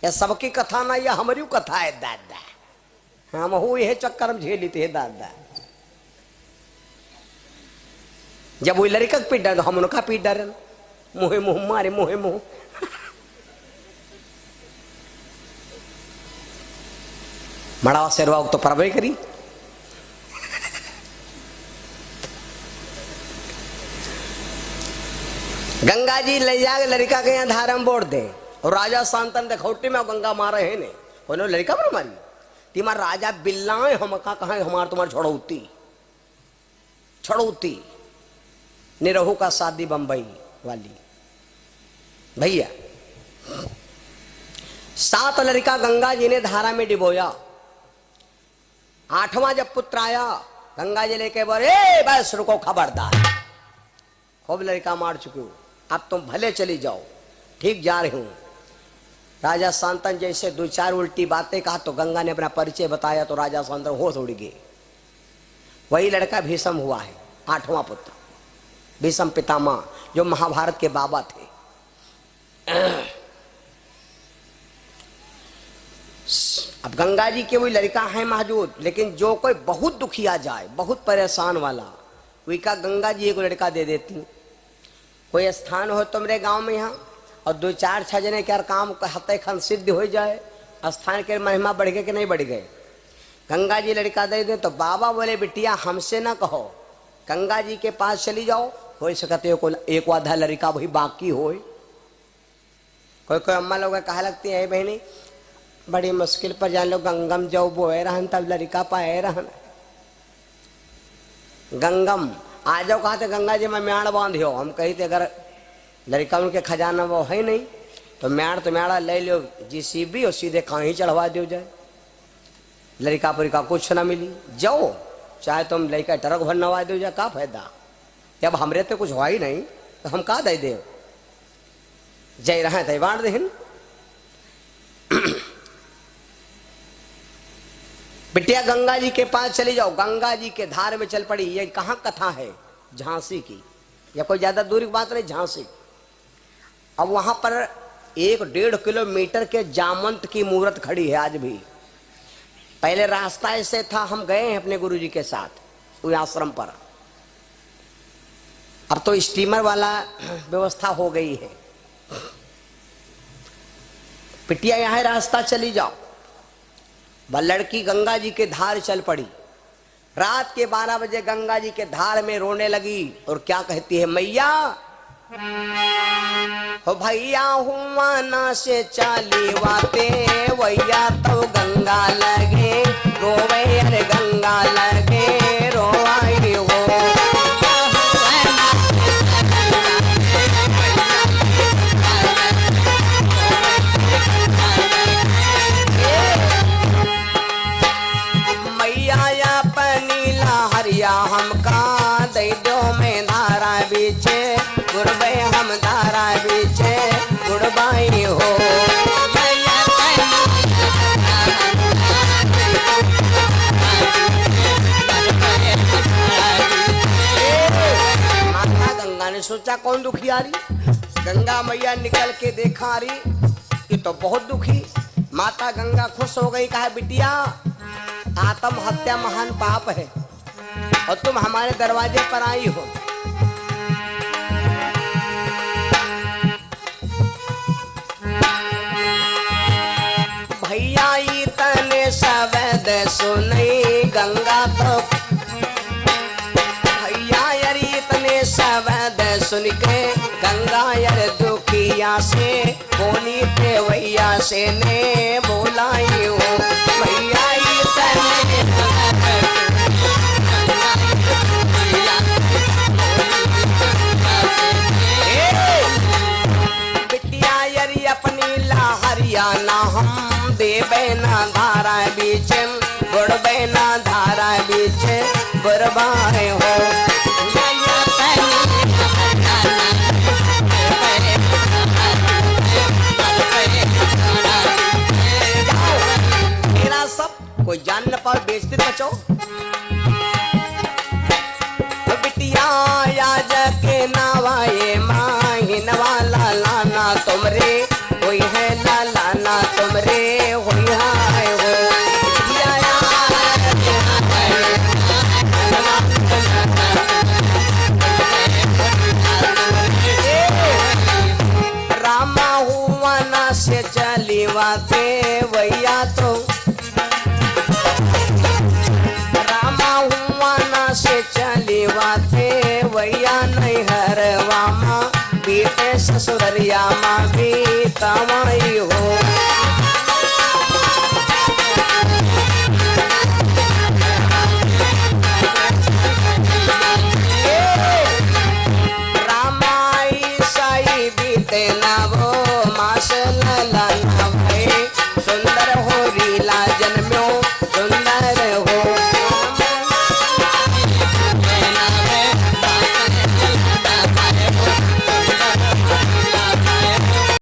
ये सबकी कथा ना, ये हमारी कथा है दादा। हम हो ये चक्कर में झेली थे दादा। जब वो लड़का पीट डर हम उनका पीट डर मुहे मुँह मारे मुहे मुँह। मड़ा शेरवा तो परवे करी। गंगा जी ले जाके लड़का के यहाँ धारा में बोड़ दे और राजा सांतन देखौटी में गंगा मारे है ने उन्होंने लड़का पर मारी तीमार राजा बिल्लाए हम का कहा हमार तुम्हार छोड़ौती छोड़ौती निरहू का शादी बंबई वाली भैया। 7 लड़का गंगा जी ने धारा में डिबोया। 8वां जब पुत्र आया गंगा जी लेके बोले बस रुको खबरदार, खूब लड़का मार चुके हो, अब तुम भले चली जाओ, ठीक जा रही हूं। राजा शांतन जैसे 2-4 उल्टी बातें कहा तो गंगा ने अपना परिचय बताया तो राजा शांतन होश उड़ गए। वही लड़का भीष्म हुआ है, 8वां पुत्र भीष्म पितामह जो महाभारत के बाबा थे। अब गंगा जी के वही लड़का है मौजूद, लेकिन जो कोई बहुत दुखिया जाए, बहुत परेशान वाला, वही का गंगा जी को लड़का दे देती। कोई स्थान हो तुमरे गांव में यहाँ और 2-4 जने के काम हते खन सिद्ध हो जाए, स्थान के महिमा बढ़ गए कि नहीं बढ़ गए। गंगा जी लड़का दे दे तो बाबा बोले बिटिया हमसे ना कहो, गंगा जी के पास चली जाओ, हो सकते हो एक आधा लड़का वही बाकी हो। कोई कोई अम्मा लोग कहा लगती है बहनी बड़ी मुश्किल पर जान लो गंगम जाओ बोए रहन तब लड़का पाए रहन। गंगम आ जाओ कहा थे गंगा जी में म्याड़ बांधियो, हम कही थे अगर लड़का उनके खजाना वो है नहीं तो म्याड़ तो म्याड़ा ले लो जीसीबी और सीधे कहीं चढ़वा दो जाए, लड़का परिका कुछ ना मिली। जाओ चाहे तुम लड़का ट्रक भर नवा दो जाए, का फायदा, जब हमरे तो कुछ हुआ ही नहीं तो हम का दे दे। जय रहे थे बांट देन। बिटिया गंगा जी के पास चली जाओ, गंगा जी के धार में चल पड़ी। ये कहाँ कथा है, झांसी की, या कोई ज्यादा दूर की बात नहीं, झांसी। अब वहां पर 1-1.5 किलोमीटर के जामंत की मूर्त खड़ी है आज भी। पहले रास्ता ऐसे था, हम गए हैं अपने गुरुजी के साथ उस आश्रम पर, अब तो स्टीमर वाला व्यवस्था हो गई है। बिटिया यहाँ रास्ता चली जाओ। वह लड़की गंगा जी के धार चल पड़ी। रात के 12 बजे गंगा जी के धार में रोने लगी और क्या कहती है, मैया हो भैया हुआ ना से चाली वाते वैया तो गंगा लगे रोवे, अरे गंगा लगे रोवाई हो। हमका दे दो में धारा बीचे गुरबे, हम धारा बीचे गुरबाई हो। माता गंगा ने सोचा कौन दुखियारी, गंगा मैया निकल के देखा रही ये तो बहुत दुखी। माता गंगा खुश हो गई, कहा बिटिया आत्महत्या महान पाप है और तुम हमारे दरवाजे पर आई हो। भैया इतने शब्द सुनी गंगा तो, भैया यार इतने शब्द सुन के गंगा यार दुखिया से बोली थे भैया से ने बोलाई हो। भैया इतने हरियाणा हम देवे ना धारा बीच गुड़बे ना धारा बीच बरबाए हो। मेरा सब कोई जान न पाओ बेचते बचो। बिटिया आज के नावाए माहिन वाला लाना तुमरे कोई है लाना तुमरे से चली वाते वैया तो रामा हुआना से चली वाते वैया नहीं हरवा माँ बीते ससुररिया माँ भी तम